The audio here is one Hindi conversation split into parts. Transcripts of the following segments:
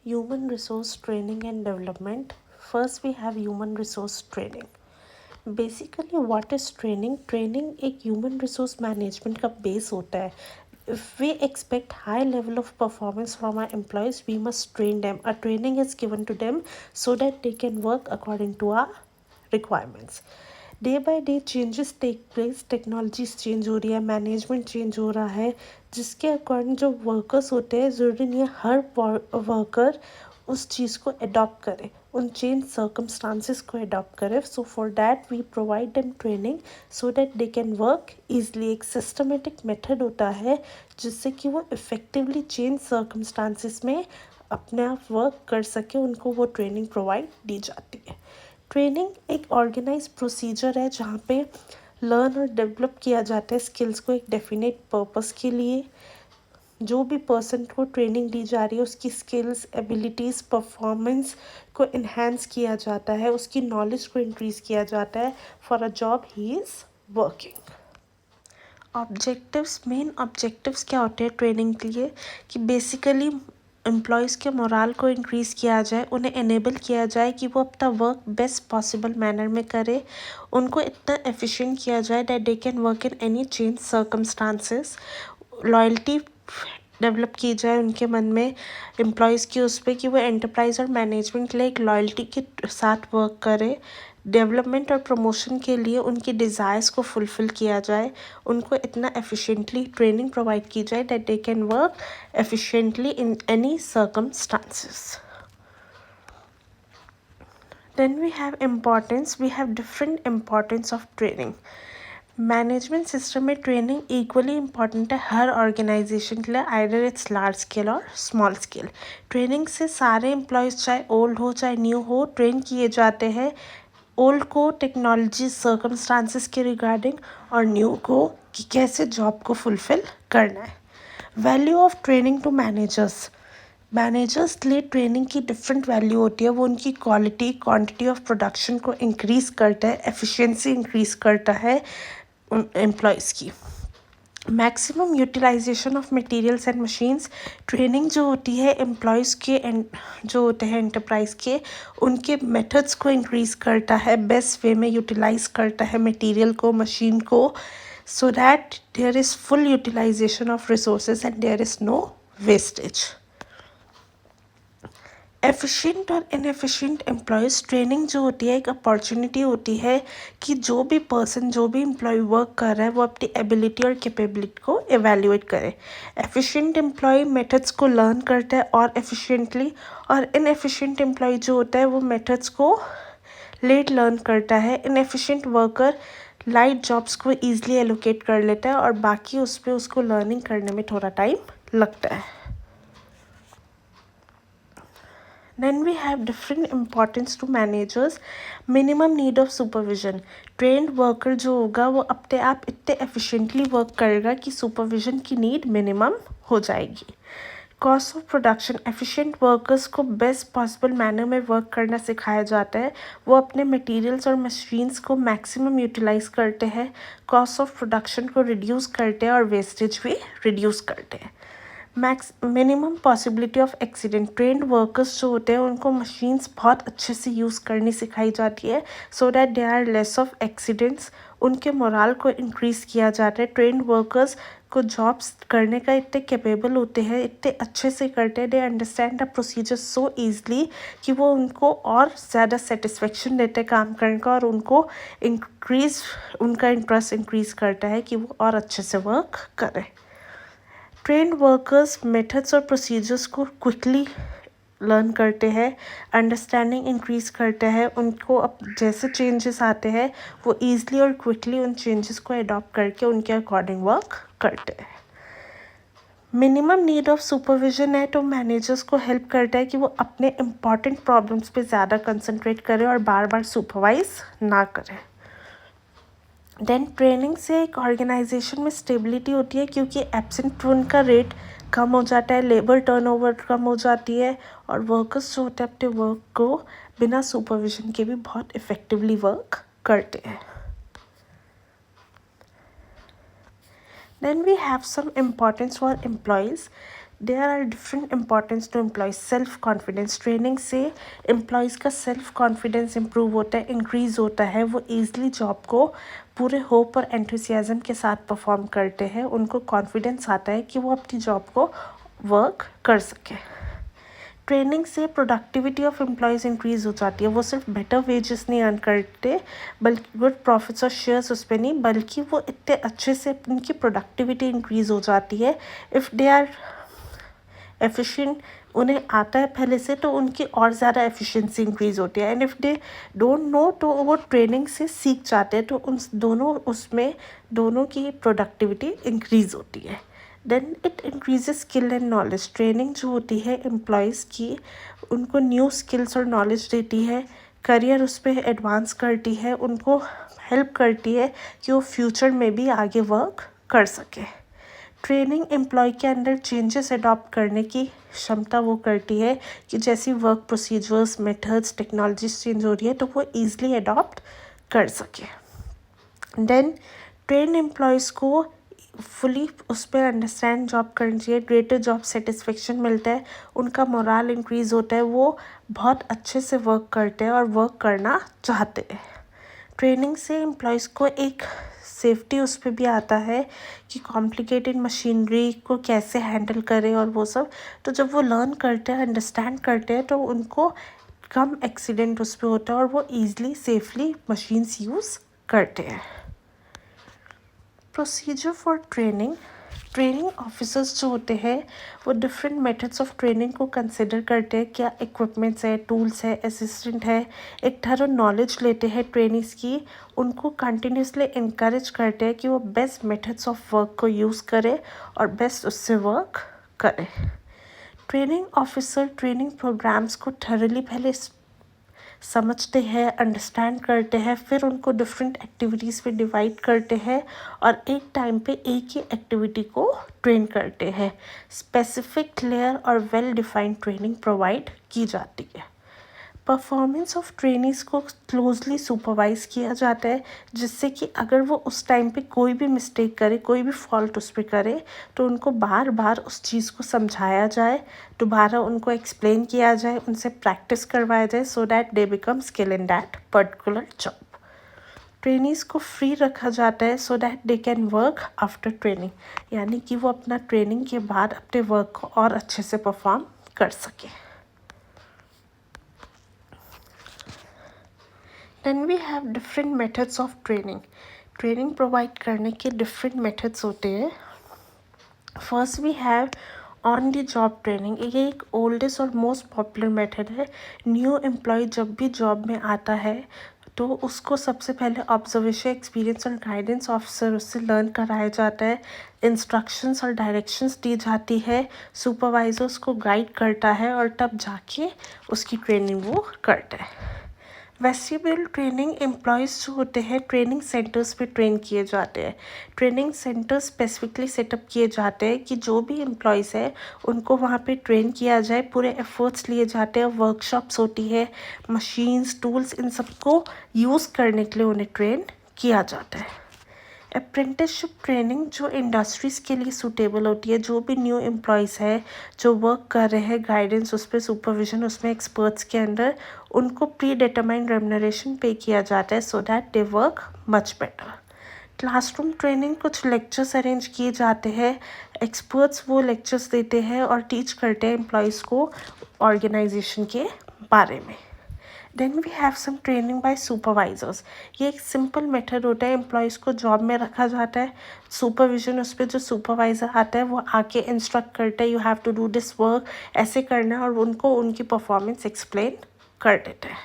Human resource training and development. First, we have human resource training. Basically what is training? Training एक ह्यूमन रिसोर्स मैनेजमेंट का बेस होता है. If we expect high level of performance from our employees, we must train them. A training is given to them so that they can work according to our requirements. Day by day changes take place, technologies change हो रही है, मैनेजमेंट चेंज हो रहा है, जिसके अकॉर्डिंग जो वर्कर्स होते हैं ज़रूरी नहीं है हर वर्कर उस चीज़ को अडॉप्ट करे, उन चेंज सर्कमस्टांसिस को अडॉप्ट करे. So for that we provide them training so that they can work easily. एक सिस्टमेटिक मेथड होता है जिससे कि वो इफ़ेक्टिवली चेंज सर्कमस्टांसिस में अपने आप वर्क कर सके, उनको वो ट्रेनिंग प्रोवाइड दी जाती है. ट्रेनिंग एक ऑर्गेनाइज प्रोसीजर है जहाँ पे लर्न और डेवलप किया जाता है स्किल्स को एक डेफिनेट पर्पस के लिए. जो भी पर्सन को ट्रेनिंग दी जा रही है उसकी स्किल्स, एबिलिटीज़, परफॉर्मेंस को इन्हेंस किया जाता है, उसकी नॉलेज को इंक्रीज़ किया जाता है for a job he is working. Objectives, main objectives क्या होते हैं ट्रेनिंग के लिए? कि बेसिकली एम्प्लॉयज़ के मोराल को इंक्रीज़ किया जाए, उन्हें एनेबल किया जाए कि वो अपना वर्क बेस्ट पॉसिबल मैनर में करे, उनको इतना एफिशिएंट किया जाए that they can work in any change circumstances. Loyalty develop की जाए उनके मन में एम्प्लॉयज़ की उस पर कि वो एंटरप्राइज और मैनेजमेंट के लिए एक लॉयल्टी के साथ वर्क करे. डेवलपमेंट और प्रमोशन के लिए उनकी डिज़ायर्स को फुलफ़िल किया जाए, उनको इतना एफिशिएंटली ट्रेनिंग प्रोवाइड की जाए that they can work efficiently in any circumstances. Then we have different importance of training. Management system में ट्रेनिंग इक्वली इम्पॉर्टेंट है हर ऑर्गेनाइजेशन के लिए, आइदर इट्स लार्ज स्केल और स्मॉल स्केल. ट्रेनिंग से सारे एम्प्लॉयज़ चाहे ओल्ड हो चाहे न्यू हो ट्रेन किए जाते हैं. ओल्ड को टेक्नोलॉजी सर्कमस्टांसिस के रिगार्डिंग और न्यू को कि कैसे जॉब को फुलफ़िल करना है. Value of training to managers के लिए ट्रेनिंग की डिफरेंट वैल्यू होती है. वो उनकी क्वालिटी क्वांटिटी ऑफ प्रोडक्शन को इंक्रीज़ करता है, एफिशिएंसी इंक्रीज़ करता है एम्प्लॉयज़ की. Maximum utilisation of materials and machines. Training जो होती है एम्प्लॉयज़ के जो होते हैं एंटरप्राइज के, उनके मेथड्स को इंक्रीज़ करता है, बेस्ट वे में यूटिलाइज करता है मटेरियल को, मशीन को, so that there is full utilisation of resources and there is no wastage. Efficient और इनएफिशिएंट एम्प्लॉयज़. ट्रेनिंग जो होती है एक अपॉर्चुनिटी होती है कि जो भी पर्सन, जो भी एम्प्लॉय वर्क कर रहा है वो अपनी एबिलिटी और कैपेबिलिटी को एवेल्यूएट करे. एफिशिएंट एम्प्लॉय मेथड्स को लर्न करता है और एफिशिएंटली, और इनएफिशिएंट एम्प्लॉय जो होता है वो मेथड्स को लेट लर्न करता है. इनएफिशिएंट वर्कर लाइट जॉब्स को ईजिली एलोकेट कर लेता है और बाकी उस पर उसको लर्निंग करने में थोड़ा टाइम लगता है. Then we have different importance to managers. Minimum need of supervision. Trained worker जो होगा वो अपने आप इतने efficiently work करेगा कि supervision की need minimum हो जाएगी. Cost of production. Efficient workers को बेस्ट पॉसिबल मैनर में वर्क करना सिखाया जाता है. वो अपने मटेरियल्स और मशीन्स को मैक्सिमम यूटिलाइज करते हैं, कॉस्ट ऑफ प्रोडक्शन को रिड्यूस करते हैं और वेस्टेज भी रिड्यूस करते हैं. Minimum possibility of accident. Trend workers जो होते हैं उनको मशीन्स बहुत अच्छे से यूज़ करनी सिखाई जाती है so that they are less of accidents. उनके मोराल को इंक्रीज़ किया जाता है. ट्रेंड वर्कर्स को जॉब्स करने का इतने कैपेबल होते हैं, इतने अच्छे से करते हैं, they understand the procedure so easily कि वो उनको और ज़्यादा सेटिस्फेक्शन देते हैं काम करने का, और उनको उनका इंटरेस्ट इंक्रीज़ करता है कि वो और अच्छे से वर्क करें. ट्रेंड वर्कर्स मेथड्स और प्रोसीजर्स को क्विकली लर्न करते हैं, अंडरस्टैंडिंग इंक्रीज़ करते हैं. उनको अब जैसे चेंजेस आते हैं वो ईज़िली और क्विकली उन चेंजेस को अडॉप्ट करके उनके अकॉर्डिंग वर्क करते हैं. मिनिमम नीड ऑफ सुपरविजन है तो मैनेजर्स को हेल्प करता है कि वो अपने इम्पॉर्टेंट प्रॉब्लम्स पे ज़्यादा कंसंट्रेट करें और बार बार सुपरवाइज ना करें. देन ट्रेनिंग से एक ऑर्गेनाइजेशन में स्टेबिलिटी होती है क्योंकि एब्सेंट प्रून का रेट कम हो जाता है, लेबर टर्नओवर कम हो जाती है, और वर्कर्स जो होते हैं अपने वर्क को बिना सुपरविजन के भी बहुत इफ़ेक्टिवली वर्क करते हैं. Then we have some importance for employees. There are different importance to employees. Self confidence, training से एम्प्लॉयज़ का सेल्फ कॉन्फिडेंस इम्प्रूव होता है, इंक्रीज़ होता है। वो ईज़िली जॉब को पूरे होप और एंथुसियाज्म के साथ परफॉर्म करते हैं। उनको कॉन्फिडेंस आता है कि वो अपनी जॉब को वर्क कर सके। ट्रेनिंग से प्रोडक्टिविटी ऑफ एम्प्लॉयज़ इंक्रीज़ हो जाती है। वो सिर्फ बेटर वेजेस नहीं अर्न करते, बल्कि गुड प्रॉफिट्स और शेयर्स उस पर नहीं, बल्कि वो इतने अच्छे से उनकी प्रोडक्टिविटी इंक्रीज़ हो जाती है। इफ़ दे आर एफिशिएंट, उन्हें आता है पहले से, तो उनकी और ज़्यादा एफिशिएंसी इंक्रीज़ होती है। And if they don't know, तो वो ट्रेनिंग से सीख जाते हैं, तो उन दोनों की प्रोडक्टिविटी इंक्रीज़ होती है। Then it increases skill and knowledge. Training जो होती है एम्प्लॉयज़ की, उनको न्यू स्किल्स और नॉलेज देती है, करियर उस पर एडवांस करती है, उनको हेल्प करती है कि वो फ्यूचर में भी आगे वर्क कर सके। ट्रेनिंग एम्प्लॉय के अंदर चेंजेस अडॉप्ट करने की क्षमता वो करती है कि जैसी work procedures, methods, technologies change हो रही है, तो वो ईज़िली अडॉप्ट कर सके। देन ट्रेन एम्प्लॉयज़ को फुली उस पर अंडरस्टैंड जॉब करनी चाहिए, ग्रेटर जॉब सेटिस्फेक्शन मिलता है, उनका मोराल इंक्रीज़ होता है, वो बहुत अच्छे से वर्क करते हैं और वर्क करना चाहते हैं। ट्रेनिंग से एम्प्लॉयज़ को एक सेफ्टी उस पर भी आता है कि कॉम्प्लिकेटेड मशीनरी को कैसे हैंडल करें और वो सब। तो जब वो लर्न करते हैं, अंडरस्टैंड करते हैं, तो उनको कम एक्सीडेंट उस पर होता है और वो ईज़िली सेफली मशीन्स यूज़ करते हैं। Procedure for training. Training officers जो होते हैं वो डिफरेंट मेथड्स ऑफ ट्रेनिंग को कंसिडर करते हैं। क्या इक्विपमेंट्स है, टूल्स है, असिस्टेंट है, एक थरो नॉलेज लेते हैं ट्रेनिंग्स की, उनको कंटिन्यूसली इनकरेज करते हैं कि वो बेस्ट मेथड्स ऑफ वर्क को यूज़ करें और बेस्ट उससे वर्क करें। ट्रेनिंग ऑफिसर ट्रेनिंग प्रोग्राम्स को थरली पहले समझते हैं, अंडरस्टैंड करते हैं, फिर उनको डिफरेंट एक्टिविटीज़ पे डिवाइड करते हैं और एक टाइम पे एक ही एक्टिविटी को ट्रेन करते हैं। स्पेसिफिक, क्लियर और वेल डिफाइंड ट्रेनिंग प्रोवाइड की जाती है। परफॉर्मेंस ऑफ ट्रेनीज़ को क्लोजली सुपरवाइज़ किया जाता है, जिससे कि अगर वो उस टाइम पे कोई भी मिस्टेक करे, कोई भी फॉल्ट उस पर करे, तो उनको बार बार उस चीज़ को समझाया जाए, दोबारा उनको एक्सप्लेन किया जाए, उनसे प्रैक्टिस करवाया जाए, सो that they become skill in that particular job. Trainees को फ्री रखा जाता है so that they can work after training, यानी कि वो अपना ट्रेनिंग के बाद अपने वर्क को और अच्छे से परफॉर्म कर सके। Then we have different methods of training. Training provide करने के डिफरेंट मेथड्स होते हैं। First we have on the job training. ये एक ओल्डेस्ट और मोस्ट पॉपुलर मेथड है। न्यू एम्प्लॉय जब भी जॉब में आता है, तो उसको सबसे पहले ऑब्जर्वेशन, एक्सपीरियंस और गाइडेंस ऑफिसर उससे लर्न कराया जाता है, इंस्ट्रक्शंस और डायरेक्शंस दी जाती है, सुपरवाइजर उसको गाइड करता है और तब जाके उसकी ट्रेनिंग वो करता है। वेस्टिब्यूल ट्रेनिंग एम्प्लॉयज़ जो होते हैं ट्रेनिंग सेंटर्स पे ट्रेन किए जाते हैं। ट्रेनिंग सेंटर्स स्पेसिफिकली सेटअप किए जाते हैं कि जो भी एम्प्लॉयज़ है उनको वहाँ पे ट्रेन किया जाए, पूरे एफर्ट्स लिए जाते हैं, वर्कशॉप्स होती है, मशीन्स, टूल्स, इन सबको यूज़ करने के लिए उन्हें ट्रेन किया जाता है। अप्रेंटिसशिप ट्रेनिंग जो इंडस्ट्रीज़ के लिए सूटेबल होती है, जो भी न्यू एम्प्लॉयज़ है जो वर्क कर रहे हैं, गाइडेंस उस पर, सुपरविजन उसमें, एक्सपर्ट्स के अंडर, उनको प्री डिटरमाइंड रेम्यूनरेशन पे किया जाता है so that they work much better. Classroom training, कुछ लेक्चर्स अरेंज किए जाते हैं, एक्सपर्ट्स वो लेक्चर्स देते हैं और टीच करते हैं एम्प्लॉयज़ को ऑर्गेनाइजेशन के बारे में। Then we have some training by supervisors. ये एक सिंपल मेथड होता है, एम्प्लॉयज़ को जॉब में रखा जाता है, सुपरविजन उस पर जो सुपरवाइज़र आता है वो आके इंस्ट्रक्ट करता है, you have to do this work, ऐसे करना है, और उनको उनकी परफॉर्मेंस एक्सप्लेन कर देता है।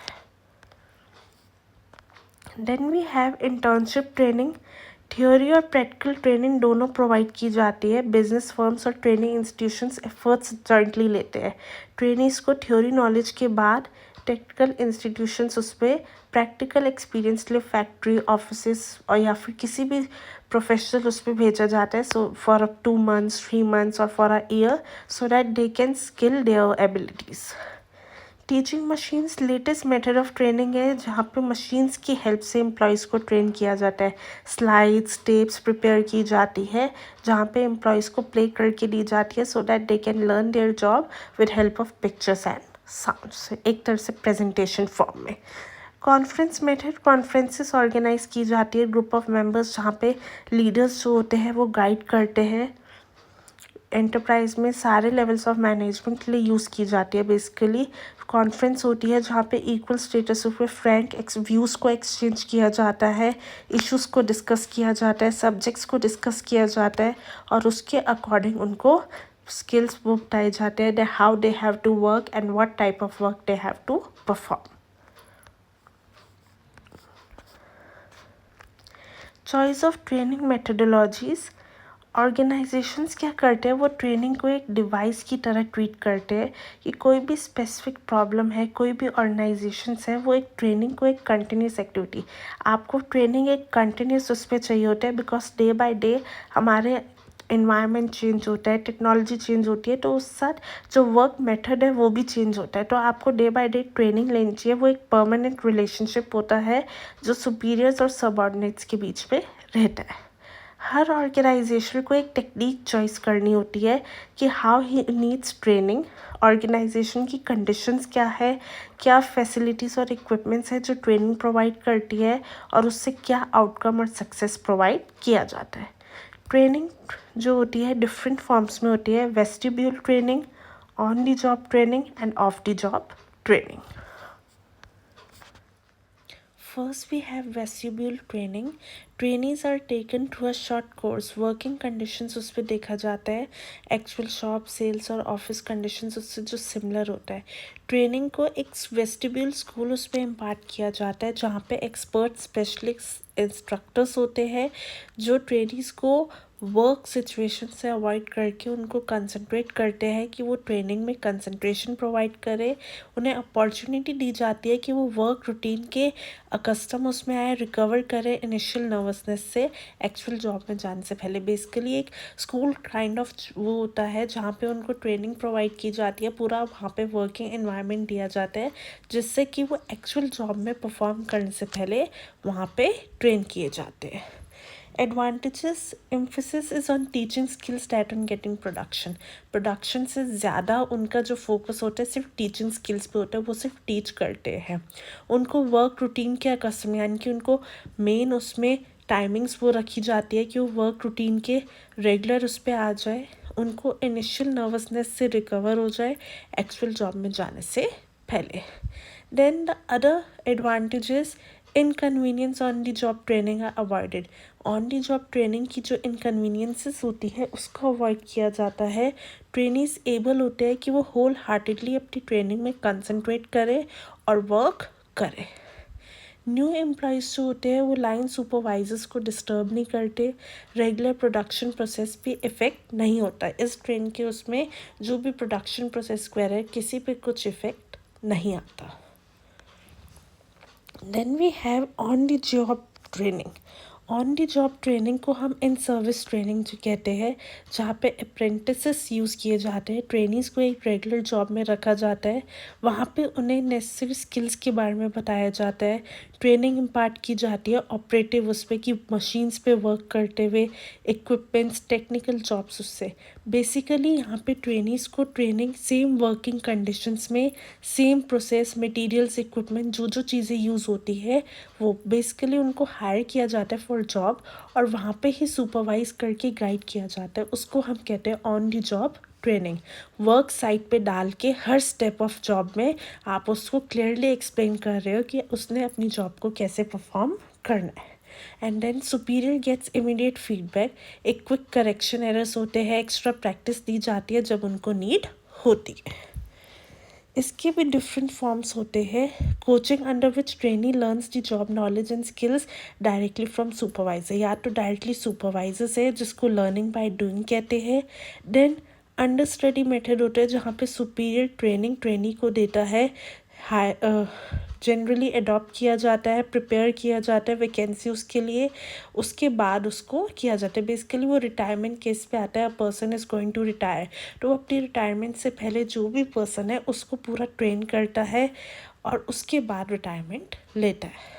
Then we have internship training. Theory और प्रैक्टिकल ट्रेनिंग दोनों प्रोवाइड की जाती है। बिजनेस फर्म्स और ट्रेनिंग इंस्टीट्यूशंस एफर्ट्स जॉइंटली लेते हैं। ट्रेनीज़ को थ्योरी नॉलेज के बाद टेक्निकल इंस्टीट्यूशंस उस पर प्रैक्टिकल एक्सपीरियंस के लिए फैक्ट्री, ऑफिसेस और या फिर किसी भी प्रोफेशनल उस पर भेजा जाता है, so for a 2 months, 3 months और for a year, so that they can skill their abilities. Teaching machines latest method of training है जहाँ पे मशीन्स की हेल्प से एम्प्लॉयज़ को ट्रेन किया जाता है। स्लाइड्स टेप्स प्रिपेयर की जाती है जहाँ पे एम्प्लॉयज़ को प्ले करके दी जाती है so that they can learn their job with help of pictures and sounds, एक तरह से प्रेजेंटेशन फॉर्म में। कॉन्फ्रेंस मेथड, कॉन्फ्रेंसेस ऑर्गेनाइज की जाती है ग्रुप ऑफ मेंबर्स जहाँ पे लीडर्स जो होते हैं वो गाइड करते हैं। एंटरप्राइज में सारे लेवल्स ऑफ मैनेजमेंट के लिए यूज़ की जाती है। बेसिकली कॉन्फ्रेंस होती है जहाँ पे इक्वल स्टेटस पे फ्रैंक व्यूज़ को एक्सचेंज किया जाता है, इश्यूज़ को डिस्कस किया जाता है, सब्जेक्ट्स को डिस्कस किया जाता है और उसके अकॉर्डिंग उनको स्किल्स वो बताए जाते हैं how they have to work and what type of work they have to perform. Choice of training methodologies, organisations क्या करते हैं वो ट्रेनिंग को एक डिवाइस की तरह ट्रीट करते हैं कि कोई भी स्पेसिफिक प्रॉब्लम है, कोई भी ऑर्गेनाइजेशंस है वो एक ट्रेनिंग को एक कंटिन्यूस एक्टिविटी, आपको ट्रेनिंग एक कंटिन्यूस उस पर चाहिए होता है बिकॉज डे बाय डे हमारे इन्वायरमेंट चेंज होता है, टेक्नोलॉजी चेंज होती है तो उस साथ जो वर्क मेथड है वो भी चेंज होता है। तो आपको डे बाय डे ट्रेनिंग लेनी चाहिए। वो एक परमानेंट रिलेशनशिप होता है जो सुपीरियर्स और सबऑर्डिनेट्स के बीच में रहता है। हर ऑर्गेनाइजेशन को एक टेक्निक चॉइस करनी होती है कि how he needs training, organisation की कंडीशंस क्या है, क्या फैसिलिटीज़ और इक्विपमेंट्स है जो ट्रेनिंग प्रोवाइड करती है और उससे क्या आउटकम और सक्सेस प्रोवाइड किया जाता है। ट्रेनिंग जो होती है डिफरेंट फॉर्म्स में होती है, vestibule training, on the job training end of the job training. First, we have vestibule training. Trainees are taken through a short course. Working conditions उस पर देखा जाता है, एक्चुअल शॉप सेल्स और ऑफिस कंडीशंस उससे जो सिमिलर होता है। ट्रेनिंग को एक वेस्टिब्यूल स्कूल उस पर इम्पार्ट किया जाता है जहाँ पे एक्सपर्ट स्पेशलिस्ट इंस्ट्रक्टर्स होते हैं जो ट्रेनीज़ को वर्क सिचुएशन से अवॉइड करके उनको कंसंट्रेट करते हैं कि वो ट्रेनिंग में कंसंट्रेशन प्रोवाइड करे। उन्हें अपॉर्चुनिटी दी जाती है कि वो वर्क रूटीन के कस्टम उसमें आए, रिकवर करे इनिशियल नर्वसनेस से एक्चुअल जॉब में जाने से पहले। बेसिकली एक स्कूल काइंड ऑफ वो होता है जहाँ पे उनको ट्रेनिंग प्रोवाइड की जाती है, पूरा वहाँ पे वर्किंग एनवायरनमेंट दिया जाता है जिससे कि वो एक्चुअल जॉब में परफॉर्म करने से पहले वहाँ पे ट्रेन किए जाते हैं। Advantages, emphasis is on teaching skills that on getting production. Production से ज़्यादा उनका जो फोकस होता है सिर्फ टीचिंग स्किल्स पे होता है, वो सिर्फ टीच करते हैं। उनको वर्क रूटीन के कसम यानी कि उनको मेन उसमें टाइमिंग्स वो रखी जाती है कि वो वर्क रूटीन के रेगुलर उस पर आ जाए, उनको इनिशियल नर्वसनेस से रिकवर हो जाए एक्चुअल जॉब में जाने से पहले। Then the other advantages, inconvenience on the job training are avoided. On the job training की जो इनकन्वीनियंसेस होती है उसको अवॉइड किया जाता है। ट्रेनीज एबल होते हैं कि वो होल हार्टेडली अपनी ट्रेनिंग में कंसंट्रेट करे और वर्क करे। न्यू एम्प्लॉयज़ जो होते हैं वो लाइन सुपरवाइजर्स को डिस्टर्ब नहीं करते, रेगुलर प्रोडक्शन प्रोसेस पे इफ़ेक्ट नहीं होता। इस ट्रेन के उसमें जो भी प्रोडक्शन प्रोसेस स्क्वायर है किसी पे कुछ इफ़ेक्ट नहीं आता। Then we have on the job training. On the job training को हम इन सर्विस ट्रेनिंग जो कहते हैं, जहाँ पे अप्रेंटिसेस यूज़ किए जाते हैं। ट्रेनीज़ को एक रेगुलर जॉब में रखा जाता है, वहाँ पे उन्हें नेसेसरी स्किल्स के बारे में बताया जाता है, ट्रेनिंग इम्पार्ट की जाती है ऑपरेटिव उस पर कि मशीन्स पे वर्क करते हुए, इक्विपमेंट्स, टेक्निकल जॉब्स उससे। बेसिकली यहाँ पे ट्रेनीज़ को ट्रेनिंग सेम वर्किंग कंडीशंस में, सेम प्रोसेस, मटेरियल्स, इक्विपमेंट, जो जो चीज़ें यूज़ होती है वो बेसिकली उनको हायर किया जाता है फॉर जॉब और वहाँ पे ही सुपरवाइज करके गाइड किया जाता है। उसको हम कहते हैं on the job training. Work site पे डाल के हर स्टेप ऑफ जॉब में आप उसको क्लियरली एक्सप्लेन कर रहे हो कि उसने अपनी जॉब को कैसे परफॉर्म करना है। And then superior gets immediate feedback, एक क्विक करेक्शन एरर्स होते हैं, एक्स्ट्रा प्रैक्टिस दी जाती है जब उनको नीड होती है। इसके भी डिफरेंट फॉर्म्स होते हैं। Coaching under which trainee learns the job knowledge and skills directly from supervisor, या तो डायरेक्टली सुपरवाइजर से जिसको लर्निंग बाय डूइंग कहते हैं। देन अंडर स्टडी मेथड होता है जहाँ पे सुपीरियर ट्रेनिंग ट्रेनी को देता है हाई जनरली अडॉप्ट किया जाता है, प्रिपेयर किया जाता है वैकेंसी उसके लिए, उसके बाद उसको किया जाता है। बेसिकली वो रिटायरमेंट केस पे आता है, a person is going to retire, तो अपनी रिटायरमेंट से पहले जो भी पर्सन है उसको पूरा ट्रेन करता है और उसके बाद रिटायरमेंट लेता है।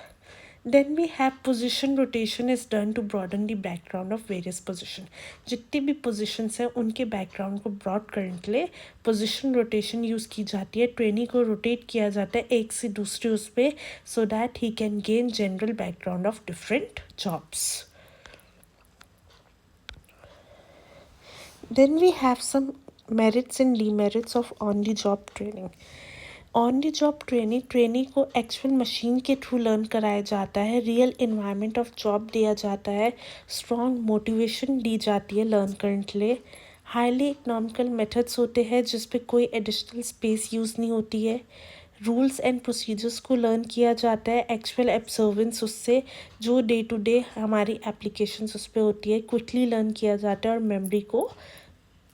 Then we have position rotation is done to broaden the background of various position. जितनी भी positions हैं उनके background को broad करने के लिए position rotation use की जाती है। ट्रेनी को rotate किया जाता है एक से दूसरे उस पे, so that he can gain general background of different jobs. Then we have some merits and demerits of on-the-job training. On the job training को एक्चुअल मशीन के थ्रू लर्न कराया जाता है, रियल इन्वायरमेंट ऑफ जॉब दिया जाता है, स्ट्रॉन्ग मोटिवेशन दी जाती है लर्न करने के लिए, हाईली इकोनॉमिकल मेथड्स होते हैं जिस पे कोई एडिशनल स्पेस यूज़ नहीं होती है, रूल्स एंड प्रोसीजर्स को लर्न किया जाता है, एक्चुअल ऑब्जर्वेंस उससे जो डे टू डे हमारी एप्लीकेशंस उस पर होती है क्विकली लर्न किया जाता है और मेमोरी को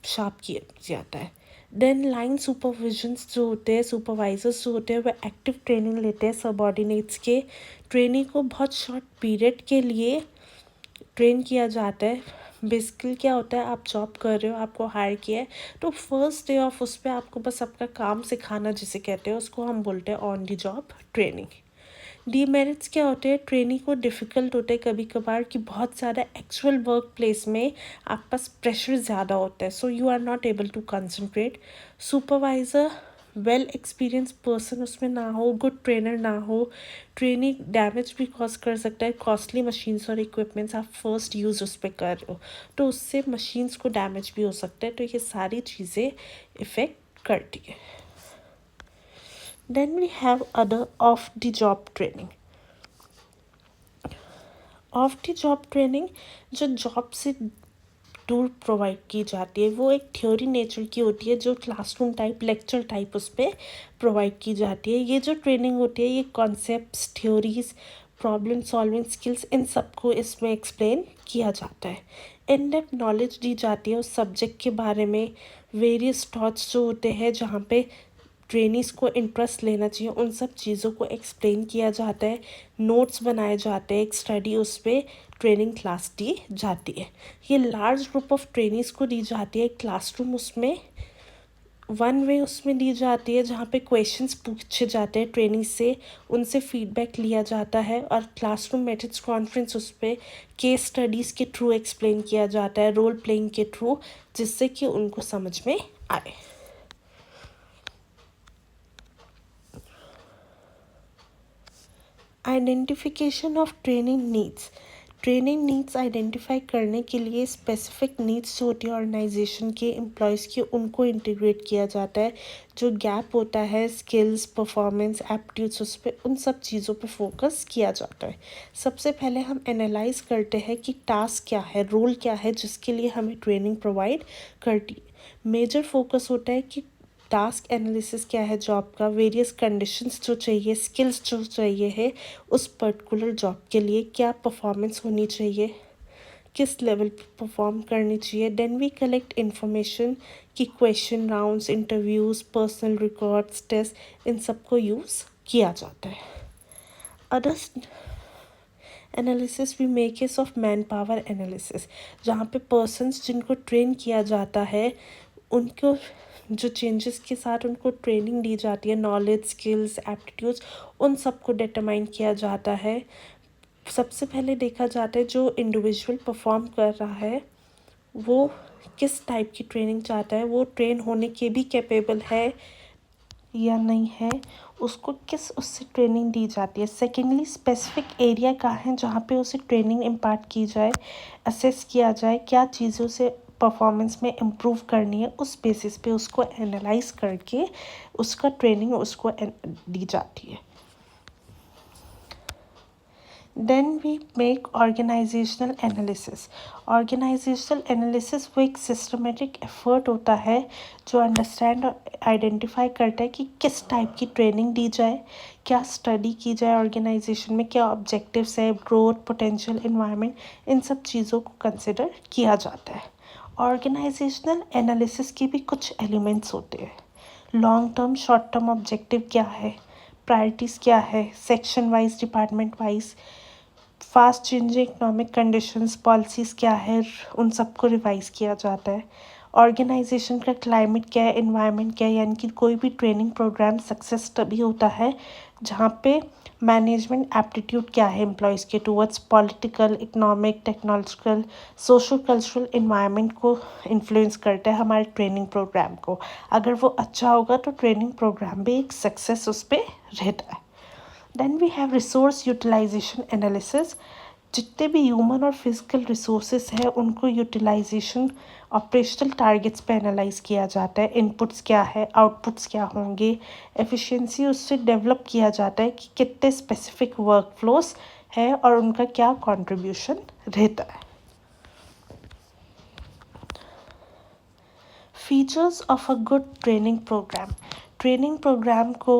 शार्प किया जाता है। देन लाइन सुपरविजन्स जो होते हैं, सुपरवाइजर्स जो होते हैं, वह एक्टिव ट्रेनिंग लेते हैं सबॉर्डिनेट्स के। ट्रेनिंग को बहुत शॉर्ट पीरियड के लिए ट्रेन किया जाता है। बेसिकली क्या होता है, आप जॉब कर रहे हो, आपको हायर किया है, तो फर्स्ट डे ऑफ उस पर आपको बस आपका काम सिखाना जिसे कहते हैं उसको हम बोलते हैं on the job training. Demerits क्या होते हैं, ट्रेनिंग को डिफ़िकल्ट होता है कभी कभार कि बहुत ज़्यादा एक्चुअल वर्क प्लेस में आप पास प्रेशर ज़्यादा होता है, so you are not able to concentrate. Supervisor well experience person उसमें ना हो, गुड ट्रेनर ना हो, ट्रेनिंग डैमेज भी कॉज कर सकता है। कॉस्टली मशीन्स और इक्विपमेंट्स आप फर्स्ट यूज़ उस पर कर रहे हो तो उससे मशीन्स को डैमेज भी हो सकता है, तो ये सारी चीज़ें इफ़ेक्ट करती है। Then we have other off the job training. Of the job training जो जॉब से दूर प्रोवाइड की जाती है वो एक थ्योरी नेचर की होती है, जो क्लासरूम टाइप लेक्चर टाइप उस पर प्रोवाइड की जाती है। ये जो ट्रेनिंग होती है ये concepts, theories, problem solving skills, इन सबको इसमें एक्सप्लेन किया जाता है। इन डेप्थ नॉलेज दी जाती है उस सब्जेक्ट के बारे में, वेरियस थॉट्स जो होते हैं जहाँ पे ट्रेनिस को इंटरेस्ट लेना चाहिए उन सब चीज़ों को एक्सप्लेन किया जाता है, नोट्स बनाए जाते हैं, एक स्टडी उस पर ट्रेनिंग क्लास दी जाती है। ये लार्ज ग्रुप ऑफ ट्रेनिस को दी जाती है, क्लासरूम उसमें वन वे उसमें दी जाती है जहाँ पे क्वेश्चंस पूछे जाते हैं ट्रेनिंग से, उनसे फीडबैक लिया जाता है, और क्लासरूम मेथड्स कॉन्फ्रेंस उस पर केस स्टडीज़ के थ्रू एक्सप्लेन किया जाता है, रोल प्लेइंग के थ्रू, जिससे कि उनको समझ में आए। Identification of training needs. Training needs identify करने के लिए स्पेसिफिक नीड्स जो होती है ऑर्गेनाइजेशन के एम्प्लॉयज़ की, उनको इंटीग्रेट किया जाता है। जो गैप होता है स्किल्स, परफॉर्मेंस, एप्टीट्यूड्स, उस पर उन सब चीज़ों पे फोकस किया जाता है। सबसे पहले हम एनालाइज करते हैं कि टास्क क्या है, रोल क्या है जिसके लिए हमें ट्रेनिंग प्रोवाइड करती है। मेजर फोकस होता है कि टास्क एनालिसिस क्या है जॉब का, वेरियस कंडीशंस जो चाहिए, स्किल्स जो चाहिए है उस पर्टिकुलर जॉब के लिए, क्या परफॉर्मेंस होनी चाहिए, किस लेवल पे परफॉर्म करनी चाहिए। देन वी कलेक्ट इन्फॉर्मेशन कि question rounds, interviews, personal records, test, इन सबको यूज़ किया जाता है। Others analysis we make case of man power analysis, जहाँ पे पर्सन्स जिनको ट्रेन किया जाता है उनको जो चेंजेस के साथ उनको ट्रेनिंग दी जाती है, नॉलेज, स्किल्स, एप्टीट्यूड्स, उन सबको डिटरमाइन किया जाता है। सबसे पहले देखा जाता है जो इंडिविजुअल परफॉर्म कर रहा है वो किस टाइप की ट्रेनिंग चाहता है, वो ट्रेन होने के भी कैपेबल है या नहीं है, उसको किस उससे ट्रेनिंग दी जाती है। सेकेंडली स्पेसिफिक एरिया कहाँ है जहाँ पे उसे ट्रेनिंग इम्पार्ट की जाए, असेस किया जाए क्या चीज़ों से परफॉर्मेंस में इम्प्रूव करनी है, उस बेसिस पे उसको एनालाइज करके उसका ट्रेनिंग उसको दी जाती है। Then we make organisational analysis. Organisational analysis वो एक सिस्टमेटिक एफर्ट होता है जो अंडरस्टैंड और आइडेंटिफाई करता है कि किस टाइप की ट्रेनिंग दी जाए, क्या स्टडी की जाए ऑर्गेनाइजेशन में, क्या ऑब्जेक्टिव्स है, ग्रोथ, पोटेंशियल, एनवायरनमेंट, इन सब चीज़ों को कंसिडर किया जाता है। ऑर्गेनाइजेशनल एनालिसिस के भी कुछ एलिमेंट्स होते हैं। Long term, short term objective क्या है, प्रायोरिटीज़ क्या है, section wise, department wise, fast changing economic conditions, policies क्या है, उन सबको रिवाइज किया जाता है। ऑर्गेनाइजेशन का क्लाइमेट क्या है, एनवायरनमेंट क्या है, यानी कि कोई भी ट्रेनिंग प्रोग्राम सक्सेस तभी होता है जहाँ पे मैनेजमेंट एप्टीट्यूड क्या है एम्प्लॉयज़ के towards political, economic, technological, social cultural environment को इन्फ्लुएंस करता है हमारे ट्रेनिंग प्रोग्राम को। अगर वो अच्छा होगा तो ट्रेनिंग प्रोग्राम भी एक सक्सेस उस पर रहता है। Then we have resource utilisation analysis. जितने भी ह्यूमन और फिजिकल रिसोर्सेज हैं उनको यूटिलाइजेशन ऑपरेशनल टारगेट्स पे एनालाइज किया जाता है। इनपुट्स क्या है, आउटपुट्स क्या होंगे, एफिशिएंसी उससे डेवलप किया जाता है कि कितने स्पेसिफिक वर्क फ्लोस है और उनका क्या कंट्रीब्यूशन रहता है। Features of a good training programme. Training programme को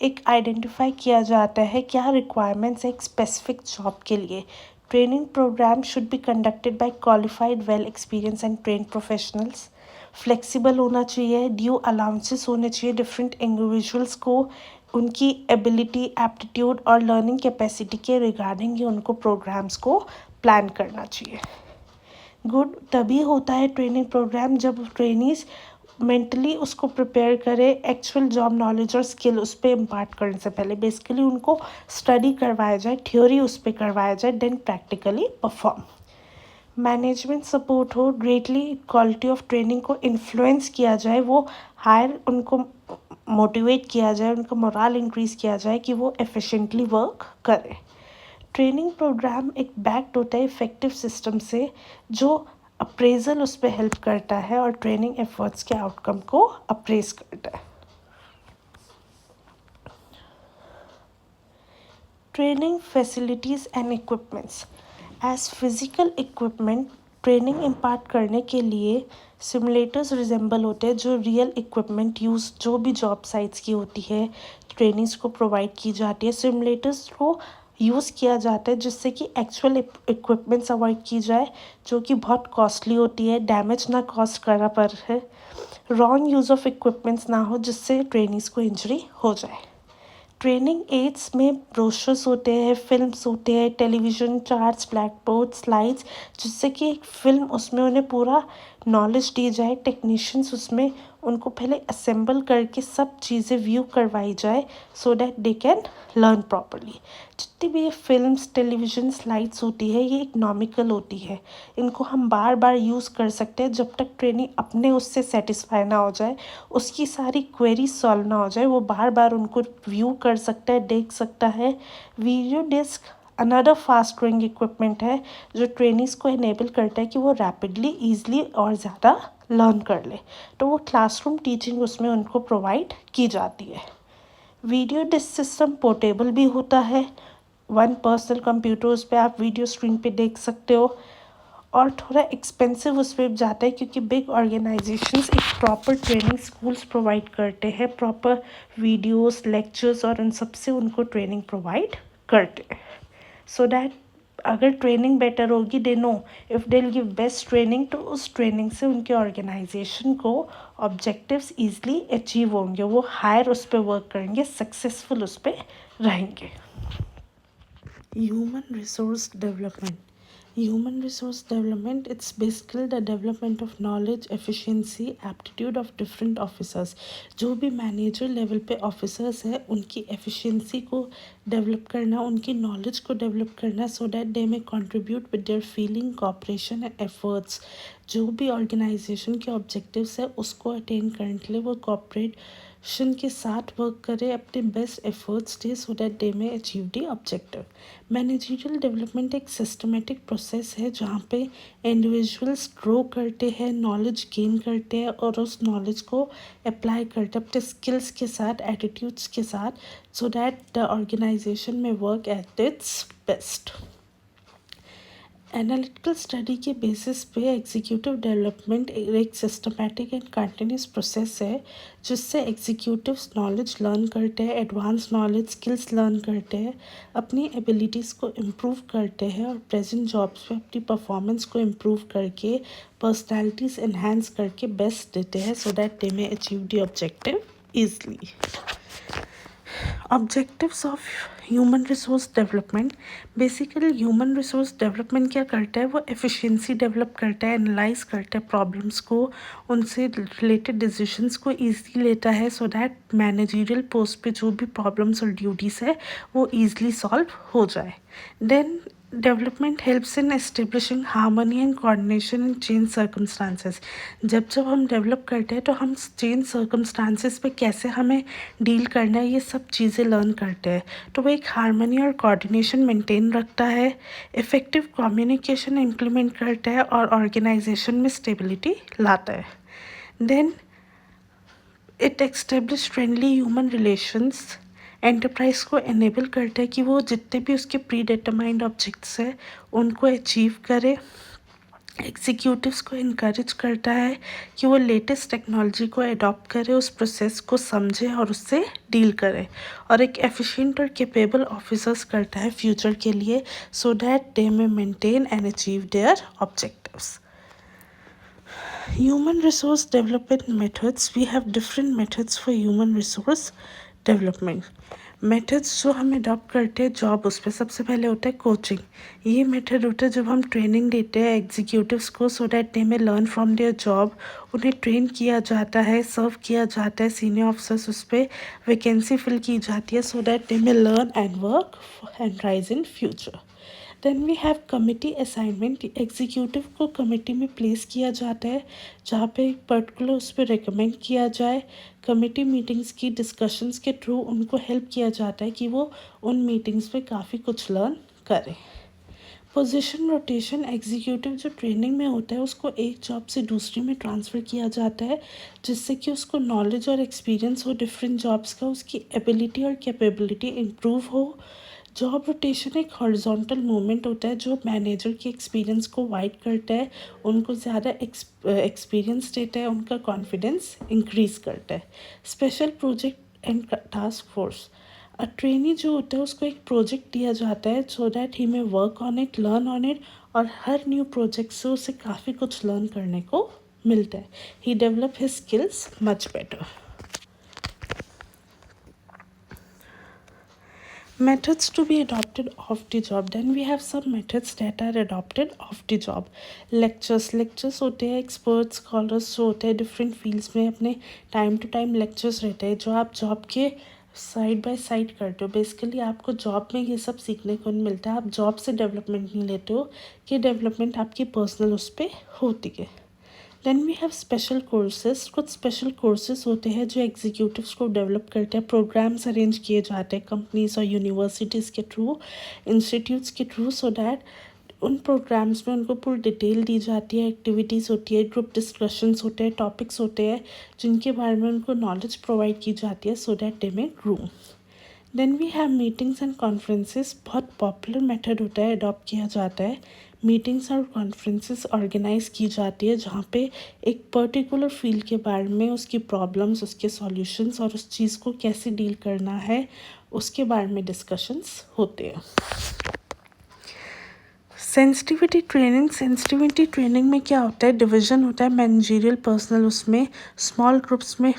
एक आइडेंटिफाई किया जाता है क्या रिक्वायरमेंट्स एक स्पेसिफिक जॉब के लिए। Training programme should be conducted by qualified well experience and train professionals. Flexible होना चाहिए, ड्यू अलाउंसेस होने चाहिए डिफरेंट इंडिविजुअल्स को उनकी एबिलिटी, एप्टीट्यूड और लर्निंग कैपेसिटी के रिगार्डिंग ही उनको प्रोग्राम्स को प्लान करना चाहिए। गुड तभी होता है ट्रेनिंग प्रोग्राम जब ट्रेनीज मेंटली उसको प्रिपेयर करे एक्चुअल जॉब नॉलेज और स्किल उस पर इम्पार्ट करने से पहले। बेसिकली उनको स्टडी करवाया जाए, थ्योरी उस पर करवाया जाए, देन प्रैक्टिकली परफॉर्म। मैनेजमेंट सपोर्ट हो, ग्रेटली क्वालिटी ऑफ ट्रेनिंग को इन्फ्लुएंस किया जाए, वो हायर उनको मोटिवेट किया जाए, उनका मोरल इंक्रीज़ किया जाए कि वो एफिशिएंटली वर्क करें। ट्रेनिंग प्रोग्राम एक बैक्ड होता है इफेक्टिव सिस्टम से जो अप्रेजल उस पर हेल्प करता है और ट्रेनिंग एफर्ट्स के आउटकम को अप्रेज करता है। Training facilities and equipments. As physical equipment training impart करने के लिए सिमुलेटर्स रिजेंबल होते हैं जो रियल इक्विपमेंट यूज़ जो भी जॉब साइट्स की होती है ट्रेनिंग्स को प्रोवाइड की जाती है। सिमुलेटर्स को यूज़ किया जाता है जिससे कि एक्चुअल इक्विपमेंट्स अवॉइड की जाए जो कि बहुत कॉस्टली होती है, डैमेज ना कॉस्ट करा पर है, रॉन्ग यूज़ ऑफ इक्विपमेंट्स ना हो जिससे ट्रेनिंग्स को इंजरी हो जाए। ट्रेनिंग एड्स में ब्रोशर्स होते हैं, फिल्म्स होते हैं, television charts, black board, slides, जिससे कि एक फ़िल्म उसमें उन्हें पूरा नॉलेज दी जाए। टेक्नीशियंस उसमें उनको पहले असेंबल करके सब चीज़ें व्यू करवाई जाए सो that they can learn properly. जितनी भी ये फिल्म्स, टेलीविज़न, स्लाइड्स होती है ये इकनॉमिकल होती है, इनको हम बार बार यूज़ कर सकते हैं जब तक ट्रेनिंग अपने उससे सेटिस्फाई ना हो जाए, उसकी सारी क्वेरी सॉल्व ना हो जाए, वो बार बार उनको व्यू कर सकता है, देख सकता है। Video disc another fast growing equipment है जो ट्रेनिंग्स को इनेबल करता है कि वो रैपिडली, ईजिली और ज़्यादा लर्न कर ले, तो वो क्लासरूम टीचिंग उसमें उनको प्रोवाइड की जाती है। वीडियो डिस्क सिस्टम पोर्टेबल भी होता है, वन पर्सनल कंप्यूटर उस पर आप वीडियो स्क्रीन पे देख सकते हो, और थोड़ा एक्सपेंसिव उस पर जाता है क्योंकि बिग ऑर्गेनाइजेशंस एक प्रॉपर ट्रेनिंग स्कूल्स प्रोवाइड करते हैं, प्रॉपर वीडियोस, लेक्चर्स और उन सब से उनको ट्रेनिंग प्रोवाइड करते हैं सो दैट अगर ट्रेनिंग बेटर होगी they know if they will give best training तो उस ट्रेनिंग से उनके ऑर्गेनाइजेशन को ऑब्जेक्टिव्स ईजिली अचीव होंगे, वो हायर उस पर वर्क करेंगे, सक्सेसफुल उस पर रहेंगे। Human resource development. Human resource development, it's basically the development of knowledge, efficiency, aptitude of different officers. जो भी मैनेजर लेवल पे ऑफिसर्स है उनकी एफिशिएंसी को डेवलप करना, उनकी नॉलेज को डेवलप करना सो दैट दे में contribute with their feeling, cooperation and efforts. जो भी ऑर्गेनाइजेशन के ऑब्जेक्टिव्स है उसको अटेन करने के लिए वो कॉपरेशन के साथ वर्क करे, अपने बेस्ट एफर्ट्स दे so that they may achieve the objective. Managerial development एक सिस्टमेटिक प्रोसेस है जहाँ पे इंडिविजुअल्स ग्रो करते हैं, नॉलेज गेन करते हैं और उस नॉलेज को अप्लाई करते हैं अपने स्किल्स के साथ, एटीट्यूड्स के साथ, सो दैट द ऑर्गेनाइजेशन में work at its best. Analytical study के बेसिस पे एग्जीक्यूटिव डेवलपमेंट एक सिस्टमैटिक एंड कंटिन्यूस प्रोसेस है जिससे एग्जीक्यूटिव्स नॉलेज लर्न करते हैं, एडवांस नॉलेज स्किल्स लर्न करते हैं, अपनी एबिलिटीज़ को इम्प्रूव करते हैं और प्रेजेंट जॉब्स पे अपनी परफॉर्मेंस को इम्प्रूव करके पर्सनैलिटीज़ इन्हांस करके बेस्ट देते हैं so that they may achieve the objective easily. Objectives of human resource development, basically human resource development क्या करता है, वो एफिशिएंसी डेवलप करता है, एनालाइज करता है प्रॉब्लम्स को, उनसे रिलेटेड डिसीजंस को ईज़िली लेता है सो दैट मैनेजरियल पोस्ट पे जो भी प्रॉब्लम्स और ड्यूटीज़ है वो ईज़िली सॉल्व हो जाए. Then development helps in establishing harmony and coordination in change circumstances. जब हम डेवलप करते हैं तो हम चेंज सर्कमस्टांसेस पे कैसे हमें डील करना है ये सब चीज़ें लर्न करते हैं. तो वो एक हार्मनी और कोऑर्डिनेशन मेंटेन रखता है, इफ़ेक्टिव कम्युनिकेशन इम्प्लीमेंट करता है और ऑर्गेनाइजेशन में स्टेबिलिटी लाता है. Then it establish friendly human relations. Enterprise को एनेबल करता है कि वो जितने भी उसके प्री डिटरमाइंड ऑब्जेक्ट्स हैं उनको अचीव करे. एग्जीक्यूटिव्स को इनकरेज करता है कि वो लेटेस्ट टेक्नोलॉजी को अडॉप्ट करे, उस प्रोसेस को समझे और उससे डील करे. और एक एफिशिएंट और कैपेबल ऑफिसर्स करता है फ्यूचर के लिए सो that they may maintain and achieve their objectives. Human resource development methods, we have different methods for human resource development. Methods जो हम अडॉप्ट करते हैं जॉब, उस पर सबसे पहले होता है कोचिंग. ये मेथड होता है जब हम ट्रेनिंग देते हैं एग्जीक्यूटिव्स को so that they may learn from their job. उन्हें ट्रेन किया जाता है, सर्व किया जाता है, सीनियर ऑफिसर्स उस पर वैकेंसी फिल की जाती है so that they may learn and work and rise in future. Then we have committee assignment. Executive को कमिटी में प्लेस किया जाता है जहाँ पे पर्टिकुलर उस पर रिकमेंड किया जाए. कमिटी मीटिंग्स की डिस्कशंस के थ्रू उनको हेल्प किया जाता है कि वो उन मीटिंग्स पे काफ़ी कुछ लर्न करें. पोजीशन रोटेशन, एग्जीक्यूटिव जो ट्रेनिंग में होता है उसको एक जॉब से दूसरी में ट्रांसफ़र किया जाता है जिससे कि उसको नॉलेज और एक्सपीरियंस हो डिफरेंट जॉब्स का, उसकी एबिलिटी और कैपेबिलिटी इम्प्रूव हो. जॉब रोटेशन एक हॉरिजॉन्टल मूवमेंट होता है जो मैनेजर के एक्सपीरियंस को वाइड करता है, उनको ज़्यादा एक्सपीरियंस देता है, उनका कॉन्फिडेंस इंक्रीज़ करता है. Special project and task force, trainee जो होता है उसको एक प्रोजेक्ट दिया जाता है so that he may work on it, learn on it, और हर न्यू प्रोजेक्ट से उसे काफ़ी कुछ लर्न करने को मिलता है. He develop his skills much better. Methods to be adopted off the job. Then we have some methods that are adopted off the job. Lectures होते हैं, एक्सपर्ट्स स्कॉलर्स जो होते हैं डिफरेंट फील्ड्स में अपने टाइम टू टाइम लेक्चर्स रहते हैं जो आप जॉब के साइड बाय साइड करते हो. बेसिकली आपको जॉब में ये सब सीखने को नहीं मिलता है, आप जॉब से डेवलपमेंट नहीं लेते हो, कि डेवलपमेंट आपकी पर्सनल उस पर होती है. Then we have special courses. कुछ स्पेशल कोर्सेज होते हैं जो एग्जीक्यूटिव्स को डेवलप करते हैं. प्रोग्राम्स अरेंज किए जाते हैं कंपनीज और यूनिवर्सिटीज़ के थ्रू, इंस्टीट्यूट्स के थ्रू, सो दैट उन प्रोग्राम्स में उनको पूरी डिटेल दी जाती है. एक्टिविटीज़ होती है, ग्रुप डिस्कशंस होते हैं, टॉपिक्स होते हैं जिनके बारे में उनको नॉलेज प्रोवाइड की जाती है so that they may grow. Then we have meetings and conferences. बहुत पॉपुलर मेथड होता है, अडॉप्ट किया जाता है. मीटिंग्स और कॉन्फ्रेंसेस ऑर्गेनाइज की जाती है जहाँ पे एक पर्टिकुलर फील्ड के बारे में, उसकी प्रॉब्लम्स, उसके सॉल्यूशंस और उस चीज़ को कैसे डील करना है उसके बारे में डिस्कशंस होते हैं. सेंसिटिविटी ट्रेनिंग में क्या होता है, डिवीज़न होता है मैनेजरियल पर्सनल, उसमें स्मॉल ग्रुप्स में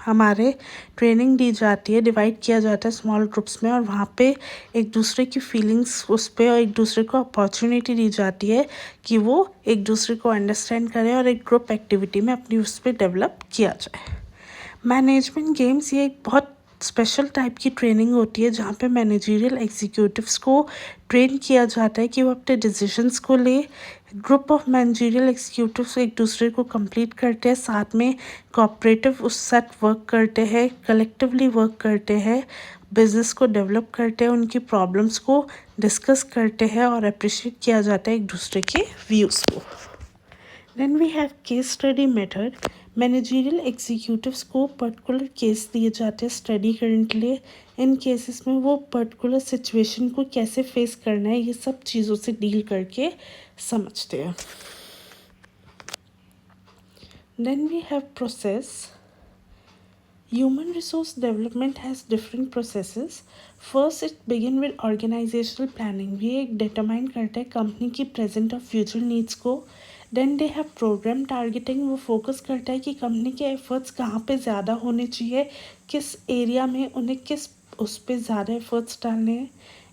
हमारे ट्रेनिंग दी जाती है, डिवाइड किया जाता है स्मॉल ग्रुप्स में, और वहाँ पे एक दूसरे की फीलिंग्स उस पर और एक दूसरे को अपॉर्चुनिटी दी जाती है कि वो एक दूसरे को अंडरस्टैंड करें और एक ग्रुप एक्टिविटी में अपनी उस पर डेवलप किया जाए. मैनेजमेंट गेम्स, ये एक बहुत स्पेशल टाइप की ट्रेनिंग होती है जहाँ पे मैनेजरियल एग्जीक्यूटिव्स को ट्रेन किया जाता है कि वो अपने डिसीजंस को ले. ग्रुप ऑफ मैनेजरियल एग्जीक्यूटिव्स एक दूसरे को कंप्लीट करते हैं, साथ में कोऑपरेटिव उस साथ वर्क करते हैं, कलेक्टिवली वर्क करते हैं, बिजनेस को डेवलप करते हैं, उनकी प्रॉब्लम्स को डिस्कस करते हैं और अप्रिशिएट किया जाता है एक दूसरे के व्यूज़ को. Then we have case study method. Managerial executives को पर्टिकुलर केस दिए जाते हैं स्टडी करने के लिए. इन केसेस में वो पर्टिकुलर सिचुएशन को कैसे फेस करना है ये सब चीज़ों से डील करके समझते हैं. Then we have process. Human resource development has different processes. First, it begin with organizational planning. ये एक determine करता है कंपनी की present और future needs को. Then they have program targeting. वो focus करता है कि कंपनी के efforts कहाँ पे ज़्यादा होने चाहिए, किस एरिया में उन्हें किस उस पर ज़्यादा एफर्ट्स डालने हैं।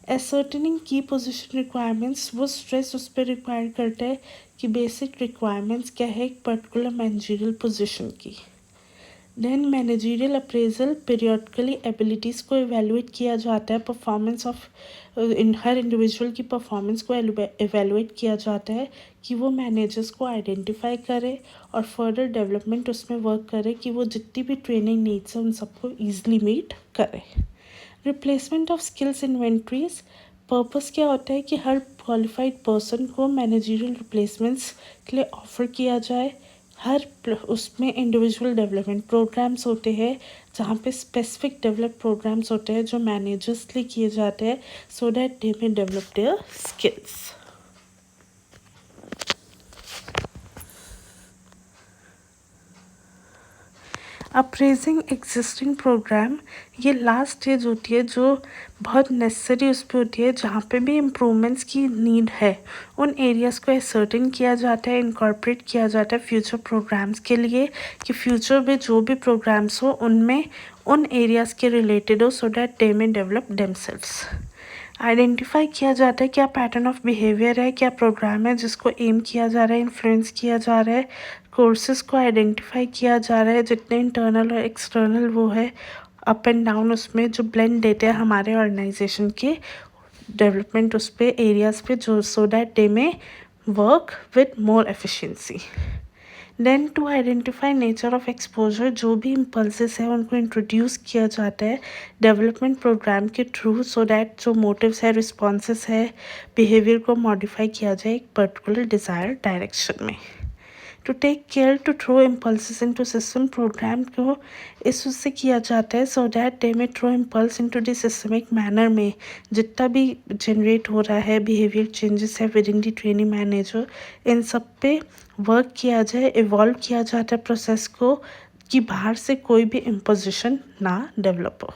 एसर्टनिंग की पोजीशन रिक्वायरमेंट्स, वो स्ट्रेस उस पर रिक्वायर करता है कि बेसिक रिक्वायरमेंट्स क्या है एक पर्टिकुलर मैनेजरियल पोजीशन की। Then managerial appraisal, periodically abilities को एवेलुएट किया जाता है, परफॉर्मेंस ऑफ हर इंडिविजुअल की परफॉर्मेंस को एवेलुएट किया जाता है कि वो मैनेजर्स को आइडेंटिफाई करे और फर्दर डेवलपमेंट उसमें वर्क करे कि वो जितनी भी ट्रेनिंग नीड्स है उन सबको ईजिली मीट करे। Replacement of skills inventories, purpose क्या होता है कि हर क्वालिफाइड पर्सन को मैनेजरियल रिप्लेसमेंट्स के लिए ऑफर किया जाए। उसमें इंडिविजुअल डेवलपमेंट प्रोग्राम्स होते हैं जहाँ पे स्पेसिफिक डेवलप प्रोग्राम्स होते हैं जो मैनेजर्स के लिए किए जाते हैं so that they may develop their skills. Appraising existing programme, ये लास्ट स्टेज होती है जो बहुत नेसेसरी उस पर होती है जहाँ पे भी इम्प्रूवमेंट्स की नीड है उन एरियाज़ को एसर्टेन किया जाता है, इनकॉर्पोरेट किया जाता है फ्यूचर प्रोग्राम्स के लिए कि फ्यूचर में जो भी प्रोग्राम्स हो उनमें उन एरियाज़ के रिलेटेड हो सो that they may develop themselves. Identify किया जाता है क्या पैटर्न ऑफ बिहेवियर है, क्या प्रोग्राम है जिसको एम किया जा रहा है, इन्फ्लुएंस किया जा रहा है। कोर्सेज को आइडेंटिफाई किया जा रहा है जितने इंटरनल और एक्सटर्नल वो है अप एंड डाउन उसमें जो ब्लेंड देते हैं हमारे ऑर्गेनाइजेशन के डेवलपमेंट उस पर एरियाज़ पे जो सो that they may work with more efficiency. Then to identify nature of exposure, जो भी इम्पल्सेस है उनको इंट्रोड्यूस किया जाता है डेवलपमेंट प्रोग्राम के थ्रू सो डैट जो मोटिव्स है रिस्पॉन्सेस है बिहेवियर को मॉडिफाई किया जाए एक पर्टिकुलर डिज़ायर डायरेक्शन में। To take care to throw impulses into system, programme को इस उससे किया जाता है सो that they may through impulse into the systemic manner में जितना भी जनरेट हो रहा है बिहेवियर चेंजेस है within the training manager इन सब पे वर्क किया जाए, इवॉल्व किया जाता है प्रोसेस को कि बाहर से कोई भी इम्पोजिशन ना डेवलप हो।